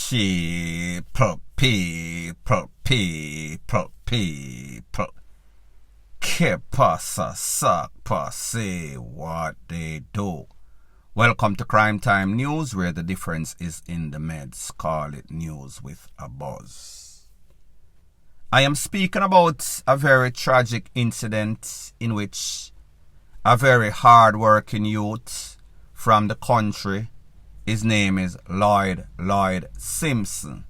people. Que pasa, suck, say what they do. Welcome to Crime Time News, where the difference is in the meds. Call it news with a buzz. I am speaking about a very tragic incident in which a very hard-working youth from the country, his name is Lloyd Simpson,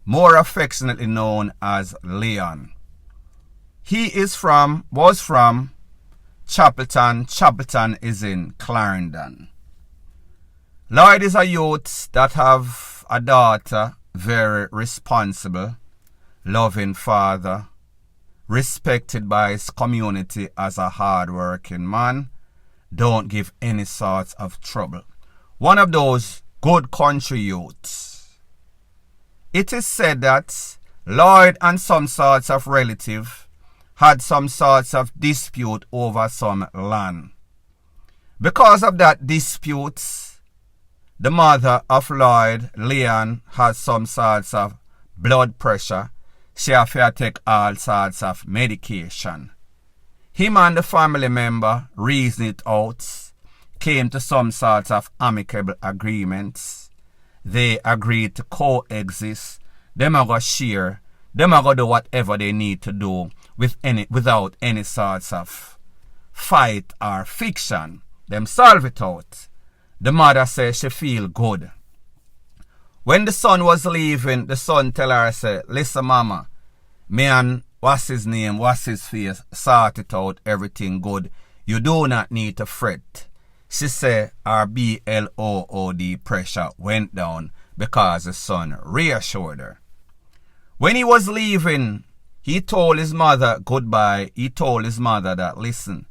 more affectionately known as Leon. He was from Chapelton. Chapelton is in Clarendon. Lloyd is a youth that have a daughter, very responsible, loving father, respected by his community as a hard-working man, don't give any sorts of trouble. One of those good country youths. It is said that Lloyd and some sorts of relative had some sorts of dispute over some land. Because of that dispute, the mother of Lloyd, Leon, has some sorts of blood pressure. She have to take all sorts of medication. Him and the family member reasoned it out, came to some sorts of amicable agreements. They agreed to coexist. Them are going to share. Them are going to do whatever they need to do without any sorts of fight or fiction. Them solve it out. The mother says she feel good. When the son was leaving, the son tell her, say, listen mama, me and what's his name, what's his face, sort it out, everything good. You do not need to fret. She say her blood pressure went down because the son reassured her. When he was leaving, he told his mother goodbye. He told his mother that, listen,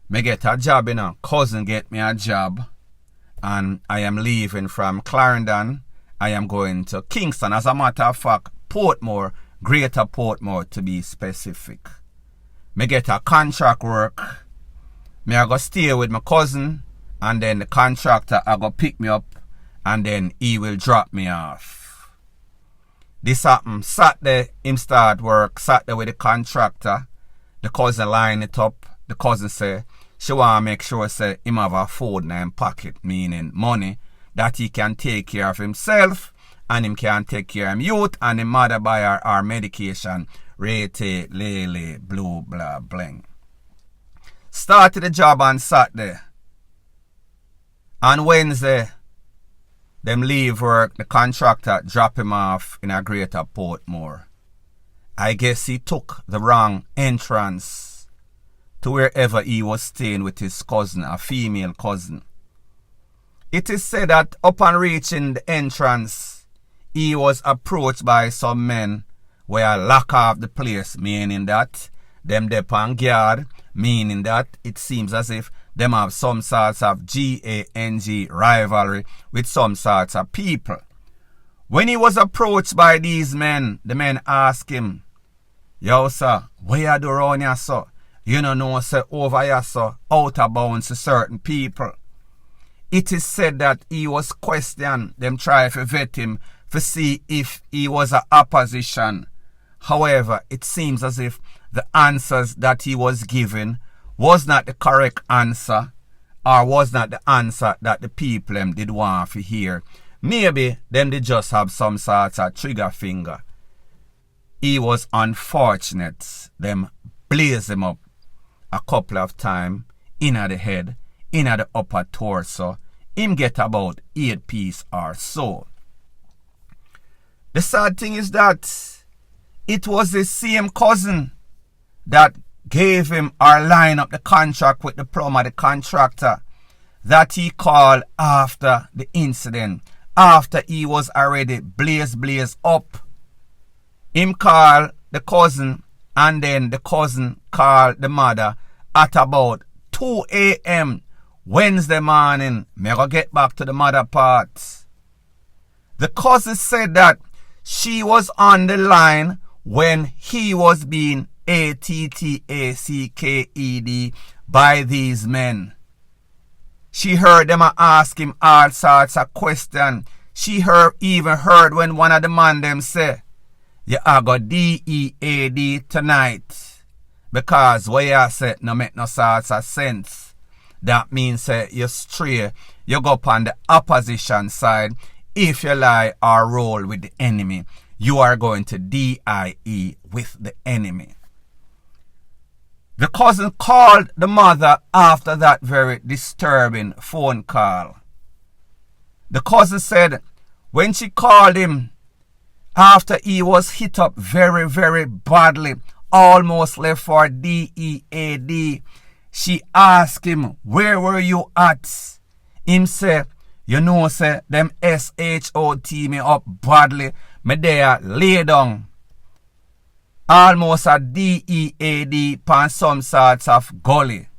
me get a job, cousin get me a job, and I am leaving from Clarendon. I am going to Kingston. As a matter of fact, Portmore, Greater Portmore to be specific. Me get a contract work. Me I go stay with my cousin, and then the contractor I go pick me up, and then he will drop me off. This happened Saturday, him start work, Saturday with the contractor. The cousin line it up. The cousin say, she want to make sure say him have a food in him pocket, meaning money, that he can take care of himself, and him can take care of him youth, and him mother buy our medication, rate, lele, blue, blah, bling. Started the job on Saturday. On Wednesday, them leave work, the contractor drop him off in a Greater Portmore. I guess he took the wrong entrance to wherever he was staying with his cousin, a female cousin. It is said that upon reaching the entrance, he was approached by some men where lock off the place, meaning that them dep on guard, meaning that it seems as if them have some sorts of gang rivalry with some sorts of people. When he was approached by these men, the men asked him, yo sir, what you do around here sir? You don't know say over here sir, out of bounds to certain people. It is said that he was questioned, them try to vet him to see if he was an opposition. However, it seems as if the answers that he was given was not the correct answer, or was not the answer that the people them did want to hear. Maybe them did just have some sort of trigger finger. He was unfortunate. Them blaze him up a couple of times, inna the head, inna the upper torso. Him get about 8 pieces or so. The sad thing is that it was the same cousin that gave him or line up the contract with the plumber, the contractor, that he called after the incident, after he was already blaze up. Him called the cousin, and then the cousin called the mother at about 2 a.m. Wednesday morning. Me go get back to the mother part. The cousin said that she was on the line when he was being ATTACKED by these men. She heard them ask him all sorts of questions. She even heard when one of the man them say, you are go DEAD tonight. Because what you say no make no sort of sense. That means you stray, you go up on the opposition side. If you lie or roll with the enemy, you are going to DIE with the enemy. The cousin called the mother after that very disturbing phone call. The cousin said when she called him after he was hit up very, very badly, almost left for DEAD, she asked him, where were you at? Him say, you know, say, them SHOT me up badly. Me there lay down. Almost a DEAD pan some sorts of gully.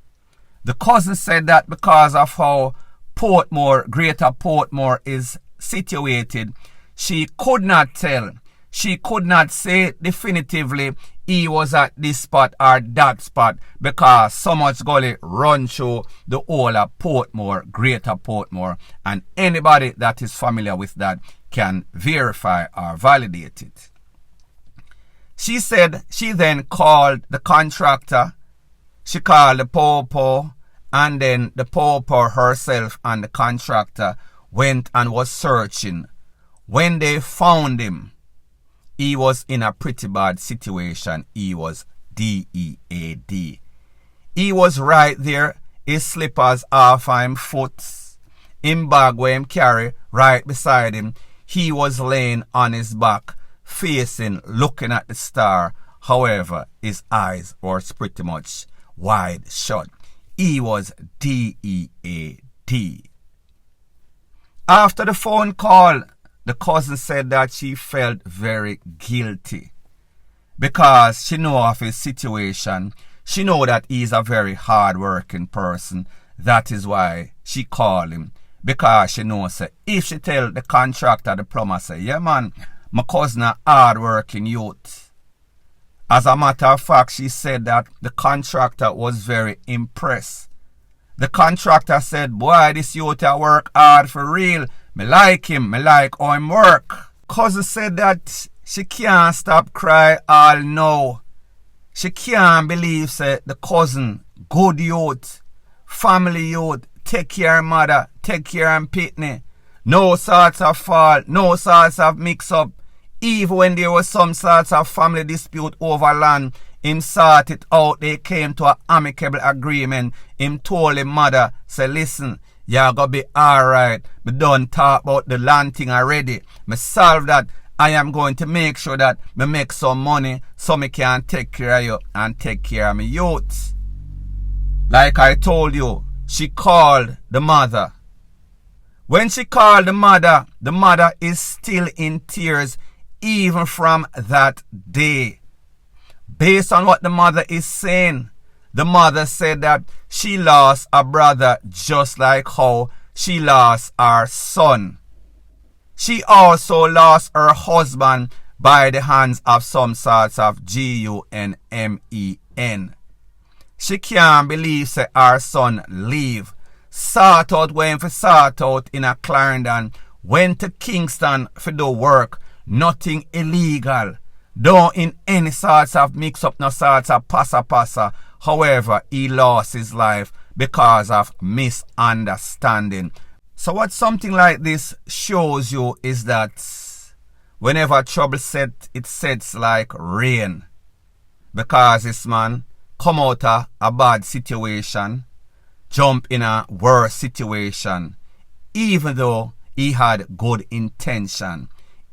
The cousin said that because of how Portmore, Greater Portmore is situated, she could not tell. She could not say definitively he was at this spot or that spot because so much gully run through the whole of Portmore, Greater Portmore, and anybody that is familiar with that can verify or validate it. She said she then called the contractor, she called the Popo, and then the Popo herself and the contractor went and was searching. When they found him, he was in a pretty bad situation. He was DEAD. He was right there, his slippers off of him foot, him bag where him carry right beside him. He was laying on his back, facing, looking at the star. However, his eyes were pretty much wide shut. He was DEAD. After the phone call, the cousin said that she felt very guilty because she knew of his situation. She knew that he's a very hard-working person. That is why she called him, because she knows that if she tell the contractor, the plumber, say, yeah man, my cousin a hard-working youth. As a matter of fact, she said that the contractor was very impressed. The contractor said, boy, this youth a work hard for real. Me like him, me like how him work. Cousin said that she can't stop cry all now. She can't believe say the cousin, good youth, family youth, take care of mother, take care of pitney. No sorts of fault, no sorts of mix up. Even when there was some sorts of family dispute over land, him sort it out, they came to an amicable agreement. Him told him mother, say listen, you're gonna be alright. Me done talk about the land thing already. Me solve that. I am going to make sure that me make some money so me can take care of you and take care of me youths. Like I told you, she called the mother. When she called the mother is still in tears even from that day. Based on what the mother is saying, the mother said that she lost a brother just like how she lost her son. She also lost her husband by the hands of some sorts of GUNMEN. She can't believe say her son leave. Sort out when for sort out in a Clarendon. Went to Kingston for do work. Nothing illegal. Don't in any sorts of mix up, no sorts of passa. However, he lost his life because of misunderstanding. So what something like this shows you is that whenever trouble set, it sets like rain. Because this man come out of a bad situation, jump in a worse situation, even though he had good intention,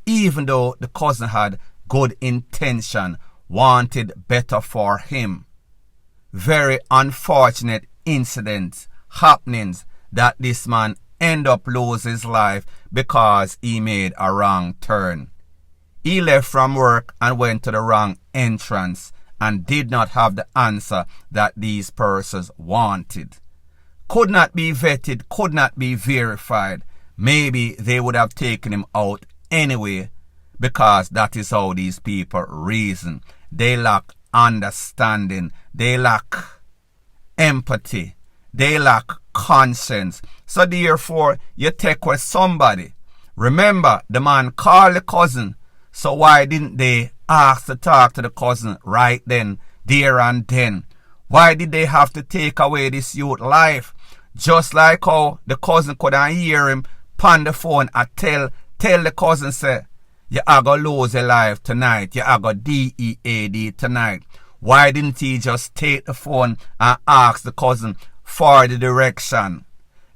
even though the cousin had good intention, wanted better for him. Very unfortunate incidents, happenings that this man end up lose his life because he made a wrong turn. He left from work and went to the wrong entrance and did not have the answer that these persons wanted. Could not be vetted, could not be verified. Maybe they would have taken him out anyway, because that is how these people reason. They lack understanding, they lack empathy, they lack conscience. So therefore, you take with somebody Remember, the man called the cousin. So why didn't they ask to talk to the cousin right then, there and then? Why did they have to take away this youth life? Just like how the cousin couldn't hear him on the phone and tell the cousin, say, you are going to lose your life tonight. You are going to DEAD tonight. Why didn't he just take the phone and ask the cousin for the direction?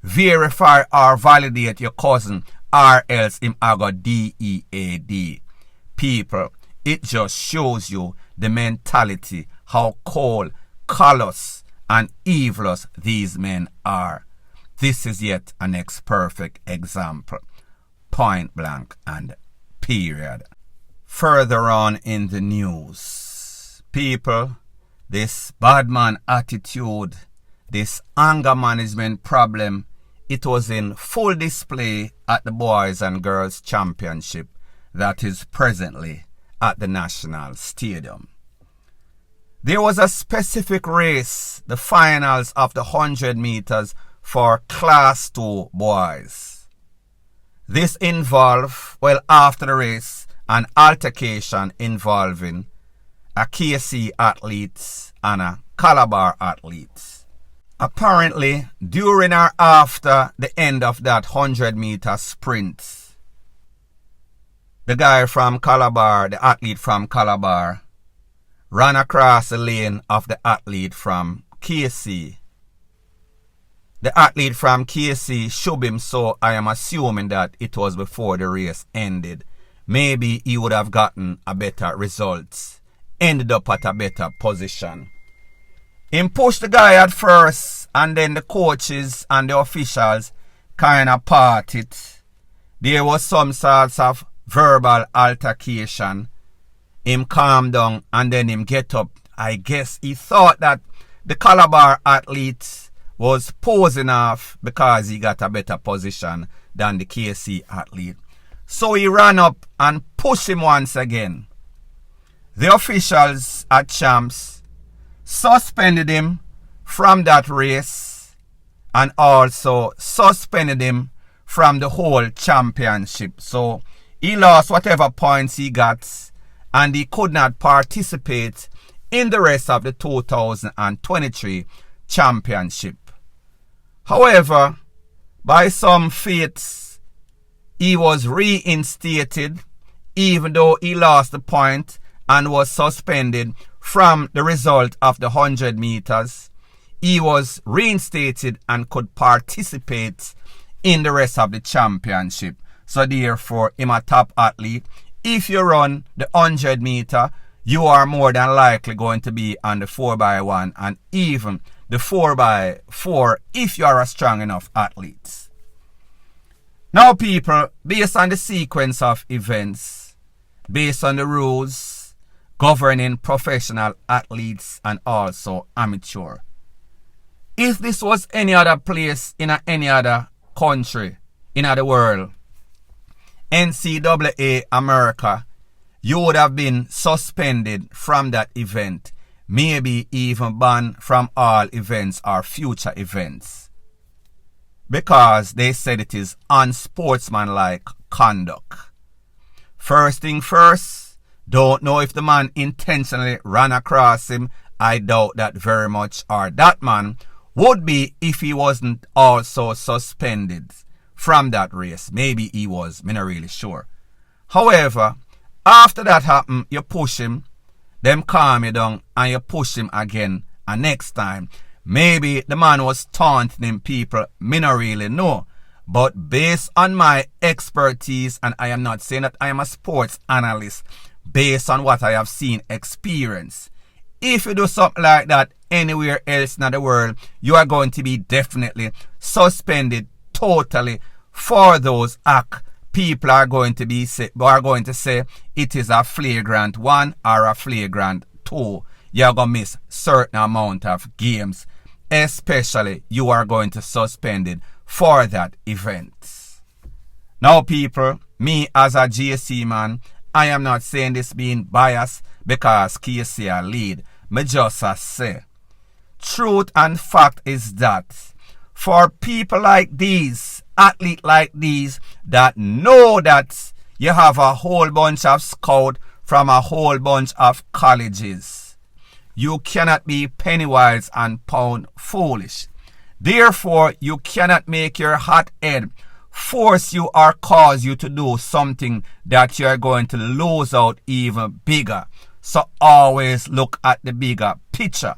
Verify or validate your cousin, or else him are going to DEAD. People, it just shows you the mentality, how cold, callous, and evilous these men are. This is yet an next perfect example. Point blank and period. Further on in the news, people, this bad man attitude, this anger management problem, it was in full display at the Boys and Girls Championship that is presently at the National Stadium. There was a specific race, the finals of the 100 meters for Class 2 boys. This involved, well, after the race, an altercation involving a KC athlete and a Calabar athlete. Apparently, during or after the end of that 100-meter sprint, the guy from Calabar, the athlete from Calabar, ran across the lane of the athlete from KC. The athlete from KC shoved him, so I am assuming that it was before the race ended. Maybe he would have gotten a better result, ended up at a better position. Him pushed the guy at first, and then the coaches and the officials kind of parted. There was some sorts of verbal altercation. Him calm down and then him get up. I guess he thought that the Calabar athlete was posing off because he got a better position than the KC athlete. So he ran up and pushed him once again. The officials at Champs suspended him from that race and also suspended him from the whole championship. So he lost whatever points he got and he could not participate in the rest of the 2023 championship. However, by some fates, he was reinstated even though he lost the point and was suspended from the result of the 100 meters. He was reinstated and could participate in the rest of the championship. So therefore, him a top athlete. If you run the 100 meter, you are more than likely going to be on the 4x1 and even the 4x4 if you are a strong enough athlete. Now people, based on the sequence of events, based on the rules governing professional athletes and also amateur, if this was any other place in any other country in the world, NCAA America, you would have been suspended from that event, maybe even banned from all events or future events, because they said it is unsportsmanlike conduct. First thing first, don't know if the man intentionally ran across him. I doubt that very much, or that man would be if he wasn't also suspended from that race. Maybe he was, I'm not really sure. However, after that happened, you push him, them calm you down, and you push him again. And next time, maybe the man was taunting him, people, me not really know. But based on my expertise, and I am not saying that I am a sports analyst, based on what I have seen, experience, if you do something like that anywhere else in the world, you are going to be definitely suspended totally for those acts. People are going to say it is a flagrant 1 or a flagrant 2. You're going to miss certain amount of games. Especially you are going to suspended for that event. Now people, me as a GSC man, I am not saying this being biased because KC are lead. Me just say, truth and fact is that for people like these athletes like these that know that you have a whole bunch of scouts from a whole bunch of colleges. You cannot be penny wise and pound foolish. Therefore, you cannot make your hot head force you or cause you to do something that you are going to lose out even bigger. So always look at the bigger picture.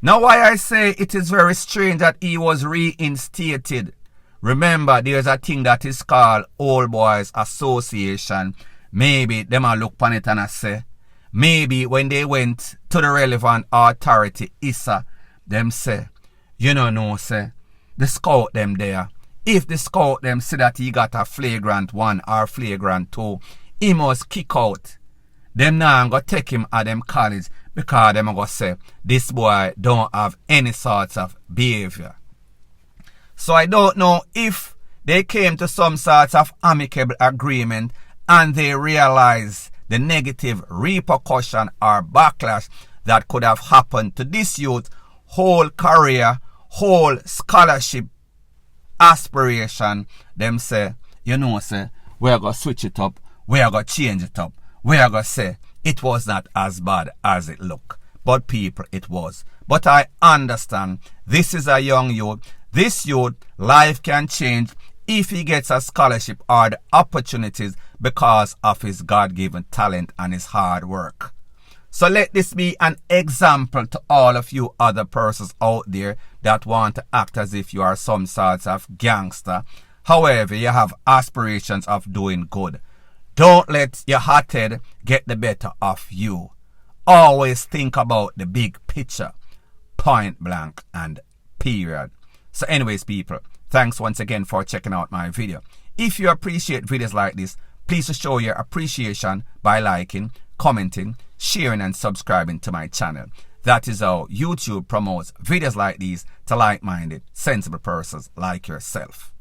Now why I say it is very strange that he was reinstated. Remember, there's a thing that is called Old Boys Association. Maybe them a look upon it and I say, maybe when they went to the relevant authority, ISA, them say, you know, say, the scout them there. If the scout them see that he got a flagrant 1 or flagrant 2, he must kick out. Them now go take him at them college because them go say, this boy don't have any sorts of behavior. So I don't know if they came to some sort of amicable agreement and they realize the negative repercussion or backlash that could have happened to this youth whole career, whole scholarship aspiration. Them say, you know, say, we're going to switch it up, we're going to change it up, we're going to say it was not as bad as it looked. But people, it was. But I understand this is a young youth. This youth, life can change if he gets a scholarship or the opportunities because of his God-given talent and his hard work. So let this be an example to all of you other persons out there that want to act as if you are some sort of gangster. However, you have aspirations of doing good. Don't let your hot head get the better of you. Always think about the big picture. Point blank and period. So anyways, people, thanks once again for checking out my video. If you appreciate videos like this, please show your appreciation by liking, commenting, sharing and subscribing to my channel. That is how YouTube promotes videos like these to like-minded, sensible persons like yourself.